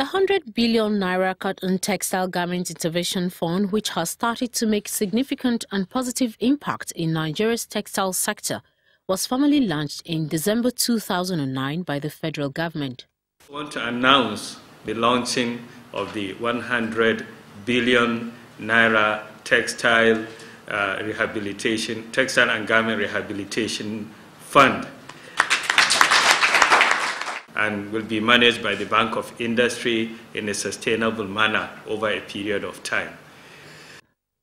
The 100 billion naira cotton textile garment intervention fund, which has started to make significant and positive impact in Nigeria's textile sector, was formally launched in December 2009 by the federal government. I want to announce the launching of the 100 billion naira textile textile and garment rehabilitation fund, and will be managed by the Bank of Industry in a sustainable manner over a period of time.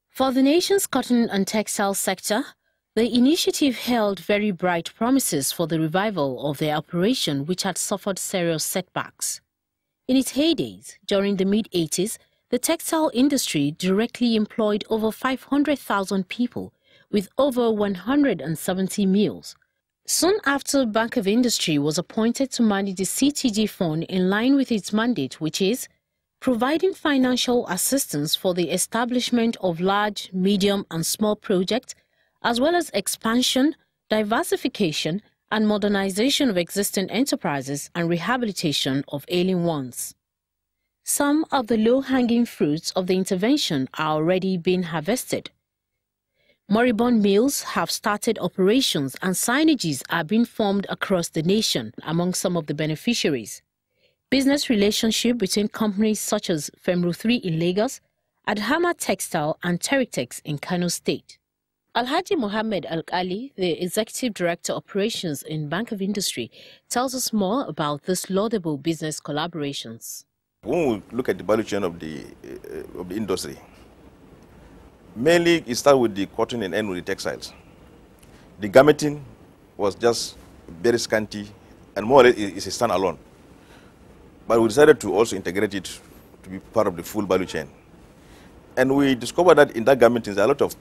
For the nation's cotton and textile sector, the initiative held very bright promises for the revival of their operation, which had suffered serious setbacks. In its heydays, during the mid-80s, the textile industry directly employed over 500,000 people with over 170 mills. Soon after, Bank of Industry was appointed to manage the CTG fund in line with its mandate, which is providing financial assistance for the establishment of large, medium and small projects, as well as expansion, diversification and modernization of existing enterprises and rehabilitation of ailing ones. Some of the low-hanging fruits of the intervention are already being harvested. Moribund mills have started operations and signages are being formed across the nation among some of the beneficiaries. Business relationship between companies such as Femro 3 in Lagos, Adhama Textile and Terytex in Kano State. Alhaji Mohammed Al-Ali, the Executive Director Operations in Bank of Industry, tells us more about this laudable business collaborations. When we look at the value chain of the industry, mainly it started with the cotton and end with the textiles. The garmenting was just very scanty and more or less is a standalone. But we decided to also integrate it to be part of the full value chain. And we discovered that in that garmenting, there are a lot of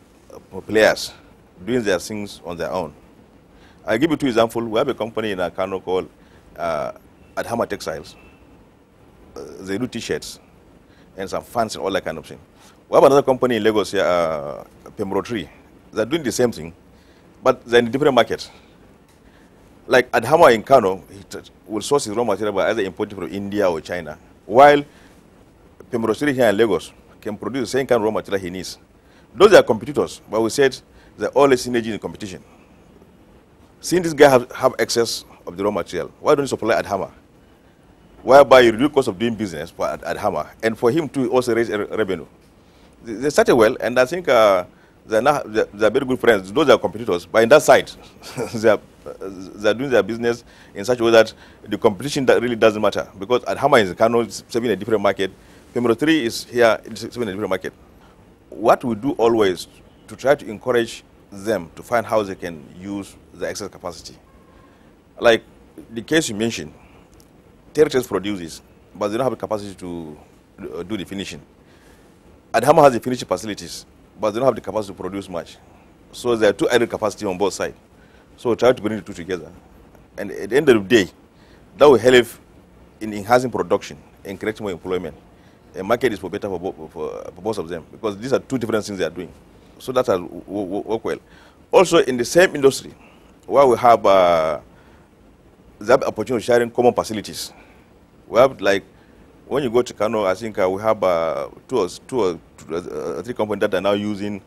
players doing their things on their own. I'll give you two examples. We have a company in Kano called Adhama Textiles. They do t-shirts and some fans and all that kind of thing. We have another company in Lagos here, Femro 3. They're doing the same thing, but they're in a different market. Like Adhama in Kano, he will source his raw material by either importing from India or China, while Femro 3 here in Lagos can produce the same kind of raw material he needs. Those are competitors, but we said they're always synergy in competition. Seeing this guy have excess of the raw material, why don't you supply Adhama? Whereby you reduce cost of doing business for Adhama, and for him to also raise revenue. They started well, and I think they're very good friends. Those are competitors, but in that side, they're doing their business in such a way that the competition that really doesn't matter, because Adhama is in Kano, it's serving a different market. Femro 3 is here, it's serving a different market. What we do always to try to encourage them to find how they can use the excess capacity. Like the case you mentioned, Terytex produces, but they don't have the capacity to do the finishing. Adhama has the finishing facilities, but they don't have the capacity to produce much. So there are two idle capacity on both sides. So we try to bring the two together. And at the end of the day, that will help in enhancing production and creating more employment. A market is for better for both of them, because these are two different things they are doing. So that will work well. Also, in the same industry, where we have the opportunity of sharing common facilities. We have, like, when you go to Kano, I think we have two or three companies that are now using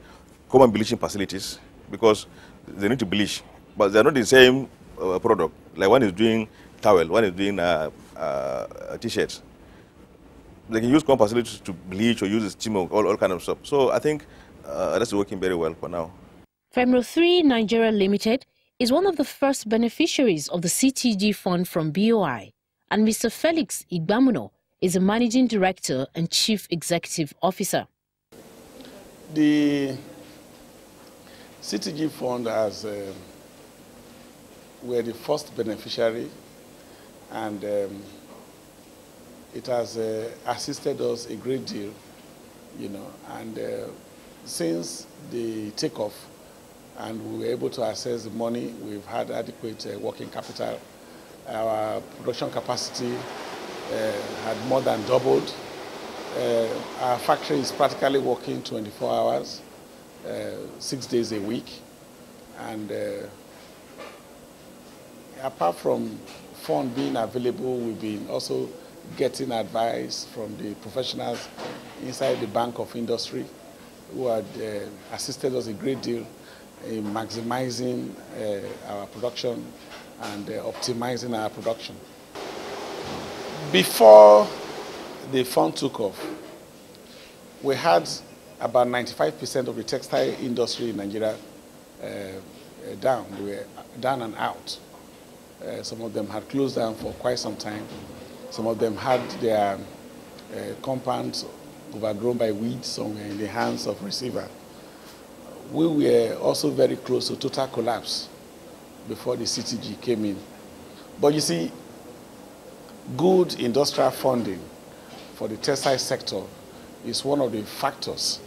common bleaching facilities because they need to bleach, but they're not the same product. Like one is doing towel, one is doing t-shirts. They can use common facilities to bleach or use steam or all kind of stuff. So I think that's working very well for now. Femro 3 Nigeria Limited is one of the first beneficiaries of the CTG fund from BOI, and Mr. Felix Igbamuno is the Managing Director and Chief Executive Officer. The CTG fund we're the first beneficiary, and it has assisted us a great deal, and since the takeoff, and we were able to access the money, we've had adequate working capital. Our production capacity had more than doubled. Our factory is practically working 24 hours, 6 days a week. And apart from fund being available, we've been also getting advice from the professionals inside the Bank of Industry who had assisted us a great deal in maximizing our production and optimizing our production. Before the fund took off, we had about 95% of the textile industry in Nigeria down. They were down and out. Some of them had closed down for quite some time. Some of them had their compounds overgrown by weeds somewhere in the hands of receiver. We were also very close to total collapse before the CTG came in. But you see, good industrial funding for the textile sector is one of the factors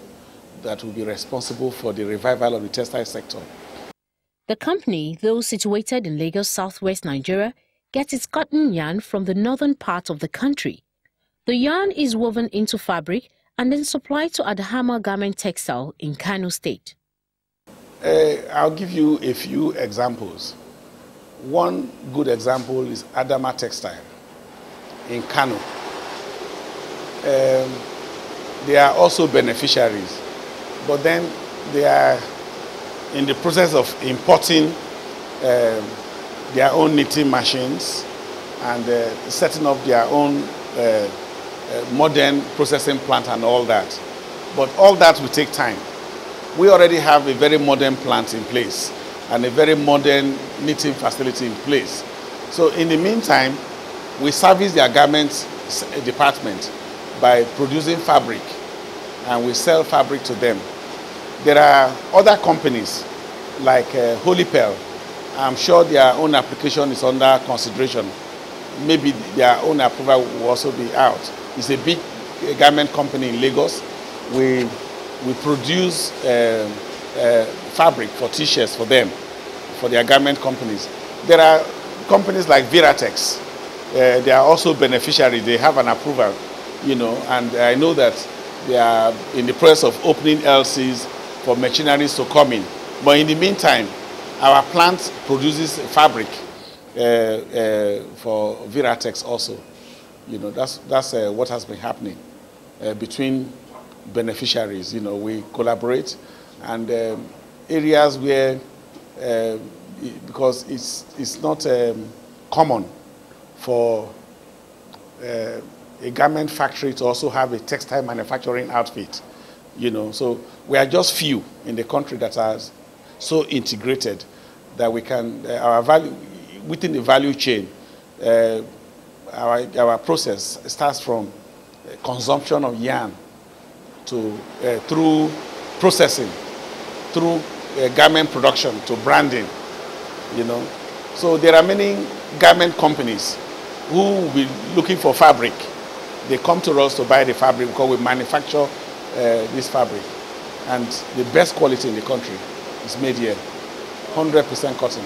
that will be responsible for the revival of the textile sector. The company, though situated in Lagos, southwest Nigeria, gets its cotton yarn from the northern part of the country. The yarn is woven into fabric and then supplied to Adhama Garment Textile in Kano State. I'll give you a few examples. One good example is Adhama Textile in Kano. They are also beneficiaries, but then they are in the process of importing their own knitting machines and setting up their own modern processing plant and all that. But all that will take time. We already have a very modern plant in place and a very modern knitting facility in place. So in the meantime, we service their garments department by producing fabric, and we sell fabric to them. There are other companies like Holy Pearl. I'm sure their own application is under consideration. Maybe their own approval will also be out. It's a big garment company in Lagos. We produce fabric for t-shirts for them, for their garment companies. There are companies like Terytex. They are also beneficiaries. They have an approval, you know, and I know that they are in the process of opening LCs for machineries to come in. But in the meantime, our plant produces fabric for Terytex also. You know, that's what has been happening between beneficiaries. You know, we collaborate, and areas where because it's not common for a garment factory to also have a textile manufacturing outfit. You know, so we are just few in the country that are so integrated that we can our value within the value chain. Our process starts from consumption of yarn to through processing, through garment production to branding. You know, so there are many garment companies who will be looking for fabric. They come to us to buy the fabric because we manufacture this fabric, and the best quality in the country is made here, 100% cotton.